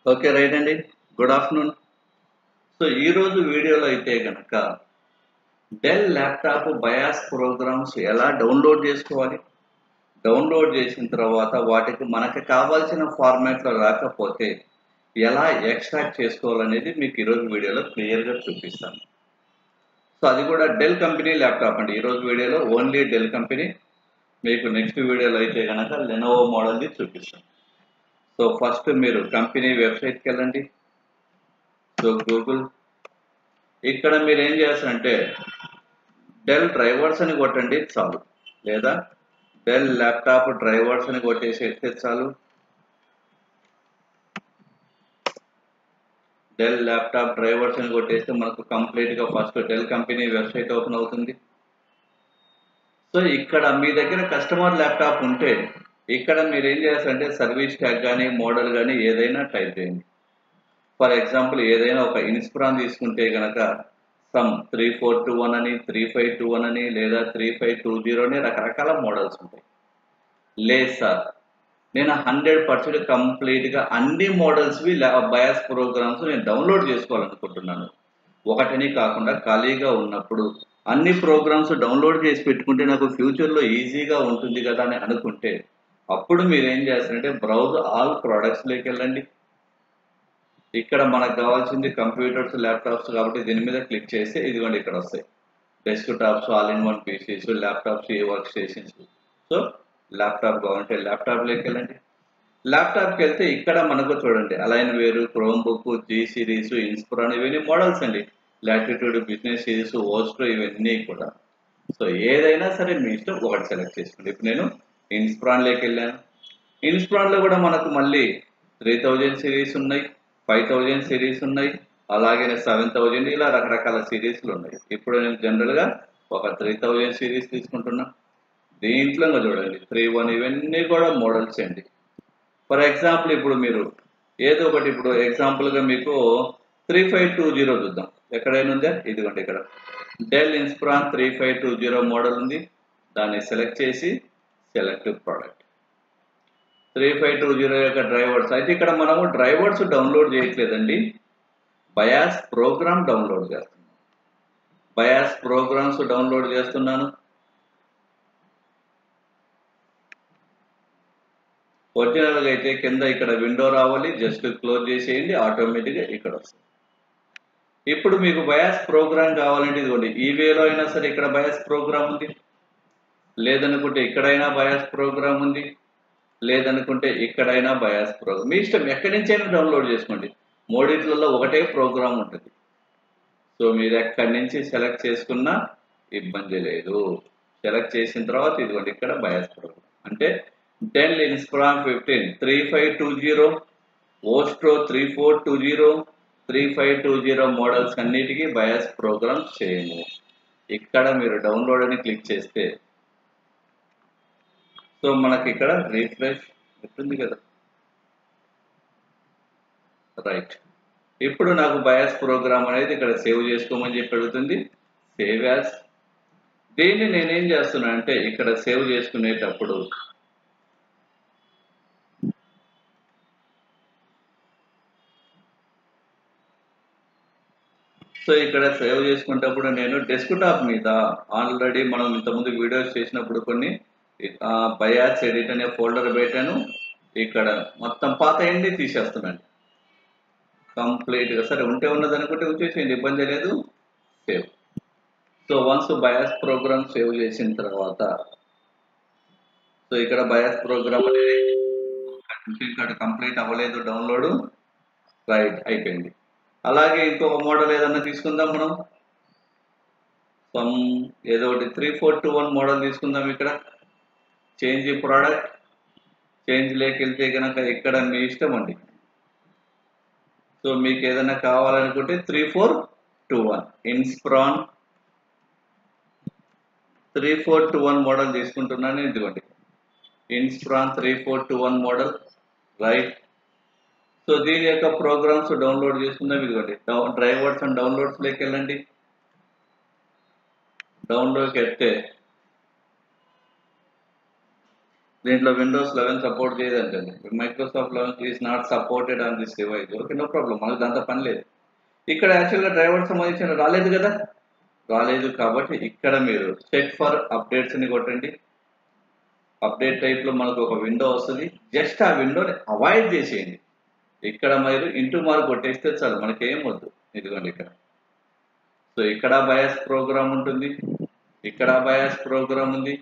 Okay right అండి. Good afternoon. So ఈరోజు వీడియోలో అయితే కనుక డెల్ ల్యాప్టాప్ బయాస్ ప్రోగ్రామ్స్ ఎలా డౌన్లోడ్ చేసుకోవాలి, డౌన్లోడ్ చేసిన తర్వాత వాటికి మనకి కావాల్సిన ఫార్మాట్లో రాకపోతే ఎలా ఎక్స్ట్రాక్ట్ చేసుకోవాలనేది మీకు ఈరోజు వీడియోలో క్లియర్గా చూపిస్తాను. సో అది కూడా డెల్ కంపెనీ ల్యాప్టాప్ అండి. ఈరోజు వీడియోలో ఓన్లీ డెల్ కంపెనీ. మీకు నెక్స్ట్ వీడియోలో అయితే కనుక లెనోవో మోడల్ది చూపిస్తాను. సో ఫస్ట్ మీరు కంపెనీ వెబ్సైట్కి వెళ్ళండి. సో గూగుల్, ఇక్కడ మీరు ఏం చేస్తారంటే డెల్ డ్రైవర్స్ అని కొట్టండి చాలు, లేదా డెల్ ల్యాప్టాప్ డ్రైవర్స్ అని కొట్టేసేస్తే చాలు. డెల్ ల్యాప్టాప్ డ్రైవర్స్ అని కొట్టేస్తే మనకు కంప్లీట్గా first Dell company website open అవుతుంది. సో ఇక్కడ మీ దగ్గర కస్టమర్ ల్యాప్టాప్ ఉంటే ఇక్కడ మీరు ఏం చేస్తారంటే సర్వీస్ ట్యాగ్ కానీ మోడల్ కానీ ఏదైనా టైప్ చేయండి. ఫర్ ఎగ్జాంపుల్ ఏదైనా ఒక ఇన్స్ప్రాన్ తీసుకుంటే కనుక సమ్ 3421 అని, 3521 అని, లేదా 3520 అని రకరకాల మోడల్స్ ఉంటాయి. లేదు సార్, నేను 100% కంప్లీట్గా అన్ని మోడల్స్వి బయాస్ ప్రోగ్రామ్స్ నేను డౌన్లోడ్ చేసుకోవాలనుకుంటున్నాను. ఒకటని కాకుండా ఖాళీగా ఉన్నప్పుడు అన్ని ప్రోగ్రామ్స్ డౌన్లోడ్ చేసి పెట్టుకుంటే నాకు ఫ్యూచర్లో ఈజీగా ఉంటుంది కదా అని అనుకుంటే అప్పుడు మీరు ఏం చేస్తారంటే బ్రౌజ్ ఆల్ ప్రోడక్ట్స్లోకి వెళ్ళండి. ఇక్కడ మనకు కావాల్సింది కంప్యూటర్స్, ల్యాప్టాప్స్ కాబట్టి దీని మీద క్లిక్ చేస్తే ఇదిగోండి ఇక్కడ వస్తాయి desk tops, all in one Pisces, laptops, A work stations. So laptop కావాలంటే ల్యాప్టాప్లోకి వెళ్ళండి. ల్యాప్టాప్కి వెళ్తే ఇక్కడ మనకు చూడండి అలైన్ వేరు, క్రోమ్ బుక్, జీ సిరీస్, ఇన్స్ప్రాన్ ఇవన్నీ మోడల్స్ అండి. లాటిట్యూడ్, బిజినెస్ సిరీస్, ఓస్ట్రో ఇవన్నీ కూడా. సో ఏదైనా సరే మీ ఇష్టం, ఒకటి సెలెక్ట్ చేసుకోండి. ఇప్పుడు నేను ఇన్స్ప్రాన్లోకి వెళ్ళాను. ఇన్స్ప్రాన్లో కూడా మనకు మళ్ళీ 3000 సిరీస్ ఉన్నాయి, 5000 సిరీస్ ఉన్నాయి, అలాగే 7000 ఇలా రకరకాల సిరీస్లు ఉన్నాయి. ఇప్పుడు నేను జనరల్గా ఒక 3000 సిరీస్ తీసుకుంటున్నా. దీంట్లో చూడండి 31 ఇవన్నీ కూడా మోడల్స్ అండి. ఫర్ ఎగ్జాంపుల్ ఇప్పుడు మీరు ఏదో ఒకటి, ఇప్పుడు ఎగ్జాంపుల్గా మీకు 3520 చూద్దాం. ఎక్కడైనా ఉందా? ఇదిగోండి ఇక్కడ డెల్ ఇన్స్ప్రాన్ 3520 మోడల్ ఉంది. దాన్ని సెలెక్ట్ చేసి సెలెక్ట్ ప్రోడక్ట్. 3520 యొక్క డ్రైవర్స్ అయితే ఇక్కడ మనము డ్రైవర్స్ డౌన్లోడ్ చేయట్లేదండి, బయాస్ ప్రోగ్రామ్ డౌన్లోడ్ చేస్తున్నాను. బయాస్ ప్రోగ్రామ్స్ డౌన్లోడ్ చేస్తున్నాను. ఒరిజినల్గా అయితే కింద ఇక్కడ విండో రావాలి, జస్ట్ క్లోజ్ చేసేయండి, ఆటోమేటిక్గా ఇక్కడ వస్తుంది. ఇప్పుడు మీకు బయాస్ ప్రోగ్రామ్ కావాలంటే ఇదిగోండి ఈ వేలో అయినా సరే ఇక్కడ బయాస్ ప్రోగ్రామ్ ఉంది, లేదనుకుంటే ఇక్కడైనా బయాస్ ప్రోగ్రామ్ ఉంది, లేదనుకుంటే ఇక్కడైనా బయాస్ ప్రోగ్రామ్. మీ ఇష్టం, ఎక్కడి నుంచైనా డౌన్లోడ్ చేసుకోండి. మూడిట్లలో ఒకటే ప్రోగ్రామ్ ఉంటుంది. సో మీరు ఎక్కడి నుంచి సెలెక్ట్ చేసుకున్నా ఇబ్బంది లేదు. సెలెక్ట్ చేసిన తర్వాత ఇదిగోండి ఇక్కడ బయాస్ ప్రోగ్రామ్ అంటే డెల్ ఇన్స్ప్రాన్ 15 3520, ఓస్ట్రో 3420, 3520 మోడల్స్ అన్నిటికీ బయాస్ ప్రోగ్రామ్స్ చేయండి. ఇక్కడ మీరు డౌన్లోడ్ అని క్లిక్ చేస్తే సో మనకి ఇక్కడ రీఫ్రెష్ ఉంటుంది కదా, రైట్. ఇప్పుడు నాకు బయాస్ ప్రోగ్రామ్ అనేది ఇక్కడ సేవ్ చేసుకోమని చెప్పి అడుగుతుంది. Save as. దీన్ని నేనేం చేస్తున్నా అంటే ఇక్కడ సేవ్ చేసుకునేటప్పుడు సో ఇక్కడ సేవ్ చేసుకునేటప్పుడు నేను డెస్క్టాప్ మీద ఆల్రెడీ మనం ఇంతకుముందు వీడియోస్ చేసినప్పుడు కొన్ని బయాస్ ఎడిట్ అనే ఫోల్డర్ పెట్టాను. ఇక్కడ మొత్తం పాత అన్ని తీసేస్తున్నాను కంప్లీట్గా. సరే ఉంటే ఉన్నది అనుకుంటే వచ్చేసేయండి, ఇబ్బంది లేదు. Save. So once bias program save చేసిన తర్వాత సో ఇక్కడ బయాస్ ప్రోగ్రామ్ అనేది ఇక్కడ కంప్లీట్ అవ్వలేదు, డౌన్లోడ్ రైట్ అయిపోయింది. అలాగే ఇంకొక మోడల్ ఏదన్నా తీసుకుందాం మనం. ఏదో ఒకటి 3421 మోడల్ తీసుకుందాం. ఇక్కడ చేంజ్ ప్రోడక్ట్, చేంజ్ లేకి వెళ్తే కనుక ఇక్కడ మీ ఇష్టం అండి. సో మీకు ఏదైనా కావాలనుకుంటే 3421 ఇన్స్ప్రాన్ 3421 మోడల్ తీసుకుంటున్నాను. ఇదిగోండి ఇన్స్ప్రాన్ 3421 మోడల్, రైట్. సో దీని యొక్క ప్రోగ్రామ్స్ డౌన్లోడ్ చేసుకుందాం. ఇదిగోండి డ్రైవర్స్ అండ్ డౌన్లోడ్స్లోకి వెళ్ళండి. డౌన్లోడ్కి వెళ్తే దీంట్లో విండోస్ 11 సపోర్ట్ చేయదంటండి. Microsoft 11 is not supported on this device. Okay, no problem, మనకు దాంతో పని లేదు. ఇక్కడ యాక్చువల్గా డ్రైవర్ సంబంధించిన రాలేదు కదా, రాలేదు కాబట్టి ఇక్కడ మీరు చెక్ ఫర్ అప్డేట్స్ అని కొట్టండి. అప్డేట్ టైప్ లో మనకు ఒక విండో వస్తుంది, జస్ట్ ఆ విండోని అవాయిడ్ చేసేయండి. ఇక్కడ మీరు ఇంటూ మార్క్ కొట్టేస్తే చాలు, మనకి ఏం వద్దు. ఇదిగోండి ఇక్కడ. సో ఇక్కడ బయాస్ ప్రోగ్రామ్ ఉంటుంది, ఇక్కడ బయాస్ ప్రోగ్రామ్ ఉంది,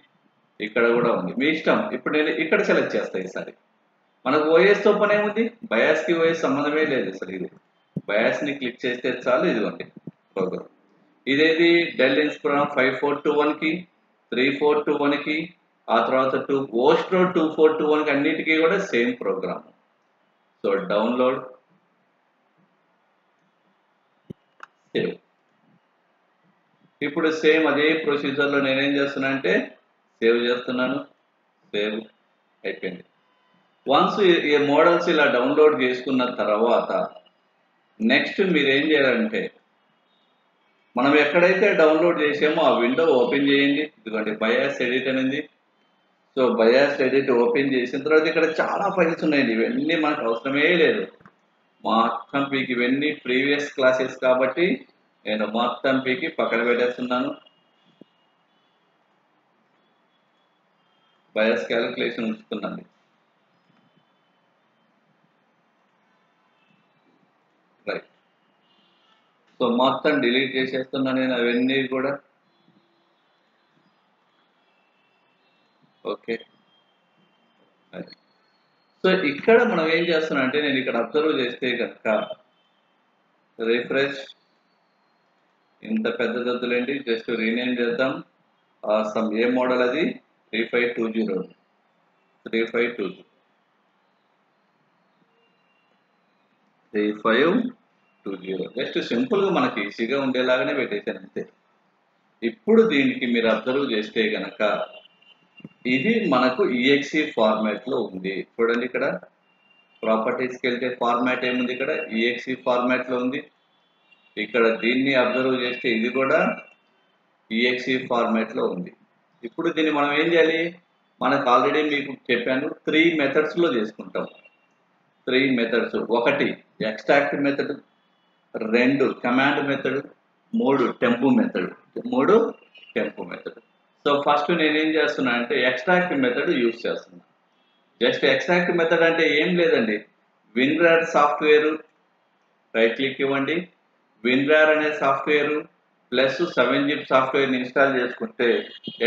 ఇక్కడ కూడా ఉంది, మీ ఇష్టం. ఇప్పుడు నేను ఇక్కడ సెలెక్ట్ చేస్తాను. ఈసారి మనకు ఓఎస్ తో పని ఏముంది, బయాస్ కి ఓఎస్ సంబంధమే లేదు అసలు. ఇది బయాస్ ని క్లిక్ చేస్తే చాలు, ఇదిగోండి ప్రోగ్రామ్. ఇదేది డెల్ ఇన్స్పిరాన్ 5421 కి, 3421 కి, ఆ తర్వాత ఓస్ట్రో 2421 కి, అన్నిటికీ కూడా same programme. So download, save. ఇప్పుడు సేమ్ అదే ప్రొసీజర్ లో నేనేం చేస్తున్నా అంటే సేవ్ చేస్తున్నాను. సేవ్ అయిపోయింది. వన్స్ ఈ మోడల్స్ ఇలా డౌన్లోడ్ చేసుకున్న తర్వాత నెక్స్ట్ మీరు ఏం చేయాలంటే, మనం ఎక్కడైతే డౌన్లోడ్ చేసామో ఆ విండో ఓపెన్ చేయండి. ఇదిగోండి బయాస్ ఎడిట్ అనేది. సో బయాస్ ఎడిట్ ఓపెన్ చేసిన తర్వాత ఇక్కడ చాలా ఫైల్స్ ఉన్నాయండి, ఇవన్నీ మనకు అవసరమే లేదు. మొత్తం పీకి, ఇవన్నీ ప్రీవియస్ క్లాసెస్ కాబట్టి నేను మొత్తం పీకి పక్కన పెట్టేస్తున్నాను. బయాస్ క్యాలిక్యులేషన్ ఉంచుతున్నాను. రైట్. సో మొత్తం డిలీట్ చేసేస్తున్నాను నేను అవన్నీ కూడా. ఓకే. సో ఇక్కడ మనం ఏం చేస్తున్నాం అంటే, నేను ఇక్కడ అబ్జర్వ్ చేస్తే కనుక రిఫ్రెష్, ఇంత పెద్ద దద్దులేండి, జస్ట్ రీనేమ్ చేద్దాం. సమ్ ఏ మోడల్ అది, 3520 3520. జస్ట్ సింపుల్ గా మనకి ఈజీగా ఉండేలాగానే పెట్టేశాను అంతే. ఇప్పుడు దీనికి మీరు అబ్జర్వ్ చేస్తే కనుక ఇది మనకు EXE ఫార్మాట్ లో ఉంది. చూడండి ఇక్కడ ప్రాపర్టీస్కి వెళ్తే ఫార్మాట్ ఏముంది, ఇక్కడ EXE ఫార్మాట్ లో ఉంది. ఇక్కడ దీన్ని అబ్జర్వ్ చేస్తే ఇది కూడా EXE ఫార్మాట్ లో ఉంది. ఇప్పుడు దీన్ని మనం ఏం చేయాలి, మనకు ఆల్రెడీ మీకు చెప్పాను 3 మెథడ్స్ లో చేసుకుంటాం. 3 methods, 1 extract method, 2 command method, 3 temp method. So first నేనేం చేస్తున్నా అంటే ఎక్స్ట్రాక్ట్ మెథడ్ యూజ్ చేస్తున్నా. జస్ట్ ఎక్స్ట్రాక్ట్ మెథడ్ అంటే ఏం లేదండి, విన్రార్ సాఫ్ట్వేర్ రైట్ క్లిక్ ఇవ్వండి, విన్రార్ అనే software plus 7-zip software install చేసుకుంటే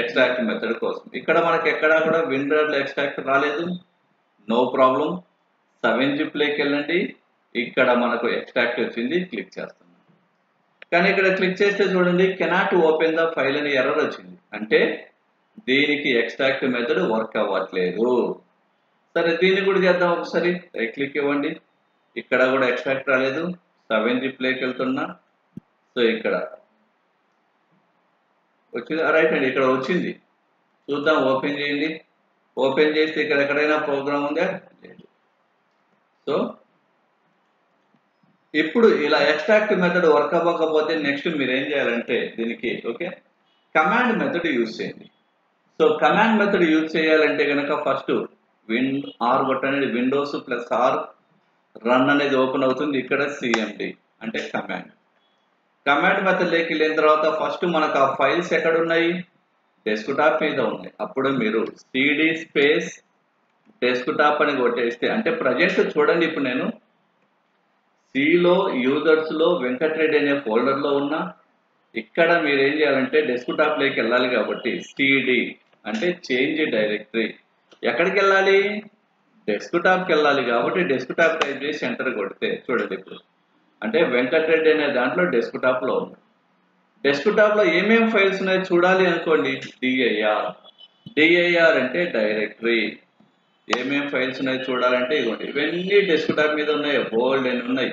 ఎక్స్ట్రాక్ట్ మెథడ్ కోసం. ఇక్కడ మనకి ఎక్కడా కూడా విన్రార్ ఎక్స్ట్రాక్ట్ రాలేదు, నో ప్రాబ్లం. 7-zip లోకి వెళ్ళండి, ఇక్కడ మనకు ఎక్స్ట్రాక్ట్ వచ్చింది, క్లిక్ చేస్తున్నాం. కానీ ఇక్కడ క్లిక్ చేస్తే చూడండి కెనాట్ ఓపెన్ ద ఫైల్ అని ఎర్రర్ వచ్చింది, అంటే దీనికి ఎక్స్ట్రాక్ట్ మెథడ్ వర్క్ అవ్వట్లేదు. సరే దీన్ని కూడా చేద్దాం ఒకసారి. రైట్ క్లిక్ ఇవ్వండి, ఇక్కడ కూడా ఎక్స్ట్రాక్ట్ రాలేదు, 7-zip లోకి వెళ్తున్నా. సో ఇక్కడ వచ్చింది, రైట్ అండి, ఇక్కడ వచ్చింది. చూద్దాం, ఓపెన్ చేయండి. ఓపెన్ చేస్తే ఇక్కడ ఎక్కడైనా ప్రోగ్రామ్ ఉందా, లేదు. సో ఇప్పుడు ఇలా ఎక్స్ట్రాక్ట్ మెథడ్ వర్క్ అవ్వకపోతే నెక్స్ట్ మీరు ఏం చేయాలంటే దీనికి ఓకే కమాండ్ మెథడ్ యూజ్ చేయండి. సో కమాండ్ మెథడ్ యూజ్ చేయాలంటే కనుక ఫస్ట్ ఆర్ కొట్టండి, విండోస్ ప్లస్ ఆర్, రన్ అనేది ఓపెన్ అవుతుంది. ఇక్కడ CMD అంటే కమాండ్ మెథడ్ లోకి వెళ్ళిన తర్వాత ఫస్ట్ మనకు ఆ ఫైల్స్ ఎక్కడ ఉన్నాయి, డెస్క్టాప్ మీద ఉన్నాయి. అప్పుడు మీరు CD స్పేస్ డెస్క్టాప్ అని కొట్టేస్తే, అంటే ప్రజెంట్ చూడండి ఇప్పుడు నేను సిలో యూజర్స్ లో వెంకటరెడ్డి అనే ఫోల్డర్ లో ఉన్న. ఇక్కడ మీరు ఏం చేయాలంటే డెస్క్టాప్ లోకి వెళ్ళాలి కాబట్టి CD అంటే చేంజ్ డైరెక్టరీ. ఎక్కడికి వెళ్ళాలి, డెస్క్టాప్కి వెళ్ళాలి కాబట్టి డెస్క్టాప్ టైప్ చేసి ఎంటర్ కొడితే చూడండి ఇప్పుడు అంటే వెంకటరెడ్డి అనే దాంట్లో డెస్క్టాప్ లో ఉంది. డెస్క్టాప్ లో ఏమేమి ఫైల్స్ ఉన్నాయో చూడాలి అనుకోండి, dir అంటే డైరెక్టరీ. ఏమేమి ఫైల్స్ ఉన్నాయో చూడాలంటే ఇవ్వండి, ఇవన్నీ డెస్క్టాప్ మీద ఉన్నాయి, బోల్డ్ అని ఉన్నాయి.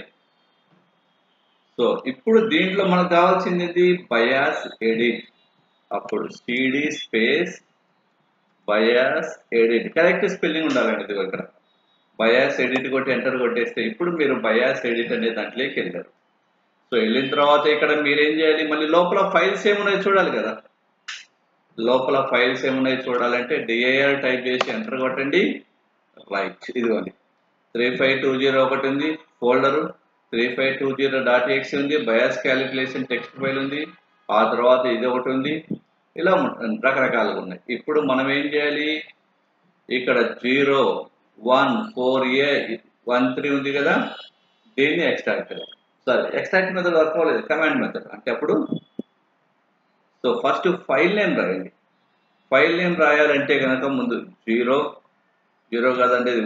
సో ఇప్పుడు దీంట్లో మనకు కావాల్సింది బయాస్ ఎడిట్. అప్పుడు CD space bias edit, correct spelling ఉండాలండి. ఇది ఇక్కడ బయాస్ ఎడిట్ కొట్టి ఎంటర్ కొట్టేస్తే ఇప్పుడు మీరు బయాస్ ఎడిట్ అనే దాంట్లోకి వెళ్ళారు. సో వెళ్ళిన తర్వాత ఇక్కడ మీరేం చేయాలి, మళ్ళీ లోపల ఫైల్స్ ఏమున్నాయో చూడాలి కదా. లోపల ఫైల్స్ ఏమున్నాయి చూడాలంటే dir టైప్ చేసి ఎంటర్ కొట్టండి. రైట్, ఇదిగోండి 3520 ఒకటి ఉంది ఫోల్డరు, 3520.exe ఉంది, బయాస్ క్యాలిక్యులేషన్ టెక్స్ట్ ఫైల్ ఉంది, ఆ తర్వాత ఇది ఒకటి ఉంది, ఇలా రకరకాలుగా ఉన్నాయి. ఇప్పుడు మనం ఏం చేయాలి, ఇక్కడ 014a13 ఉంది కదా, దీన్ని ఎక్స్ట్రాక్ట్ చేయాలి. సరే, ఎక్స్ట్రాక్ట్ మెథడ్ వర్క్ అవ్వలేదు, కమాండ్ మెథడ్ అంటే అప్పుడు సో ఫస్ట్ ఫైల్ నేమ్ రాయండి. ఫైల్ నేమ్ రాయాలంటే కనుక ముందు 0 కాదండి, ఇది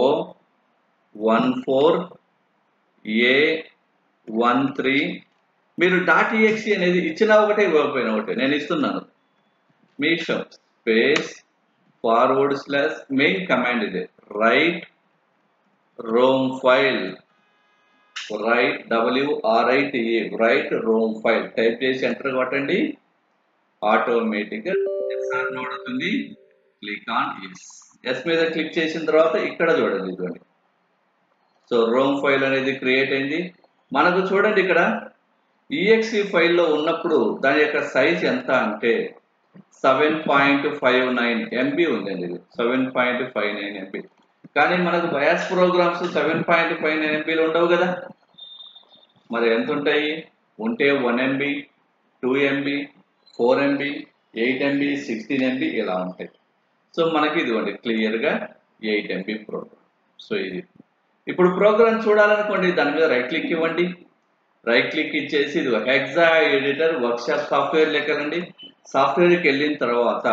O14A13 మీరు .exe అనేది ఇచ్చినా ఒకటే ఇవ్వకపోయినా ఒకటే, నేను ఇస్తున్నాను. మీ ఇష్టం. స్పేస్ / మెయిన్ కమాండ్ ఇదే, right Rome file, right WRITE right Rome file type చేసి ఎంటర్ కొట్టండి. ఆటోమేటిక్గా నోడ్ అవుతుంది. క్లిక్ ఆన్ ఎస్ మీద క్లిక్ చేసిన తర్వాత ఇక్కడ చూడండి, ఇదిగోండి. సో రోమ్ ఫైల్ అనేది క్రియేట్ అయింది. మనకు చూడండి ఇక్కడ exe ఫైల్లో ఉన్నప్పుడు దాని యొక్క సైజ్ ఎంత అంటే 7.59 MB ఉందండి. ఇది 7.59 MB. కానీ మనకు బయాస్ ప్రోగ్రామ్స్ 7.59 MBలు ఉండవు కదా. మరి ఎంత ఉంటాయి? ఉంటే 1 MB, 2 MB, 4 MB, 8 MB, 16 MB ఇలా ఉంటాయి. సో మనకి ఇదిగోండి క్లియర్గా 8 MB ప్రోగ్రామ్. సో ఇది ఇప్పుడు ప్రోగ్రామ్ చూడాలనుకోండి, దాని మీద రైట్ క్లిక్ ఇవ్వండి. రైట్ క్లిక్ ఇచ్చేసి ఇది హెక్సా ఎడిటర్ వర్క్షాప్ సాఫ్ట్వేర్ లెక్కలండి. సాఫ్ట్వేర్కి వెళ్ళిన తర్వాత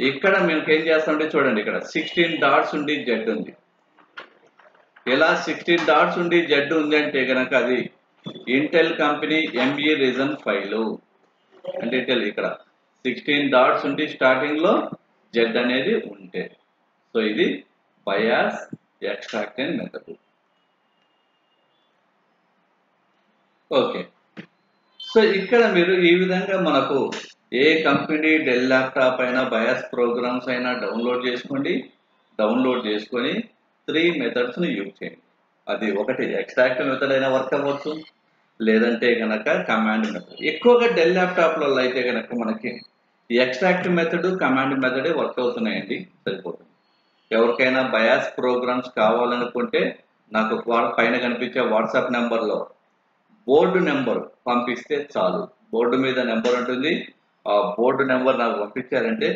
ఇక్కడ మీకు ఏం చేస్తామంటే చూడండి, ఇక్కడ 16 డాట్స్ ఉండి జెడ్ ఉంది. ఇలా 16 డాట్స్ ఉండి జెడ్ ఉంది అంటే కనుక అది Intel company ME reason file అంటే ఇక్కడ 16 డాట్స్ ఉండి స్టార్టింగ్ లో జెడ్ అనేది ఉంటే, సో ఇది bias extraction method. Okay, so ఇక్కడ మీరు ఈ విధంగా మనకు ఏ కంపెనీ డెల్ ల్యాప్టాప్ అయినా బయాస్ ప్రోగ్రామ్స్ అయినా డౌన్లోడ్ చేసుకోండి. డౌన్లోడ్ చేసుకొని 3 మెథడ్స్ని యూజ్ చేయండి. అది ఒకటి ఎక్స్ట్రాక్ట్ మెథడ్ అయినా వర్క్ అవ్వచ్చు, లేదంటే కనుక కమాండ్ మెథడ్. ఎక్కువగా డెల్ ల్యాప్టాప్లలో అయితే కనుక మనకి ఈ ఎక్స్ట్రాక్ట్ మెథడ్, కమాండ్ మెథడే వర్క్ అవుతున్నాయండి. సరిపోతుంది. ఎవరికైనా బయాస్ ప్రోగ్రామ్స్ కావాలనుకుంటే నాకు పైన కనిపించే వాట్సాప్ నెంబర్లో బోర్డు నెంబర్ పంపిస్తే చాలు. బోర్డు మీద నెంబర్ ఉంటుంది. ఆ బోర్డు నెంబర్ నాకు పంపించారంటే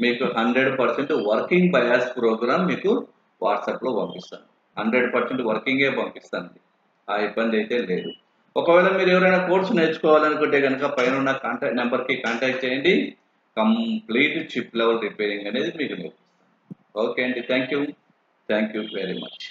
మీకు 100% వర్కింగ్ బయాస్ ప్రోగ్రామ్ మీకు వాట్సాప్లో పంపిస్తాను. 100% వర్కింగే పంపిస్తాను. ఆ ఇబ్బంది అయితే లేదు. ఒకవేళ మీరు ఎవరైనా కోర్సు నేర్చుకోవాలనుకుంటే కనుక పైన ఉన్న కాంటాక్ట్ నెంబర్కి కాంటాక్ట్ చేయండి. కంప్లీట్ చిప్ లెవెల్ రిపేరింగ్ అనేది మీకు నేర్పిస్తాను. ఓకే అండి, థ్యాంక్ యూ వెరీ మచ్.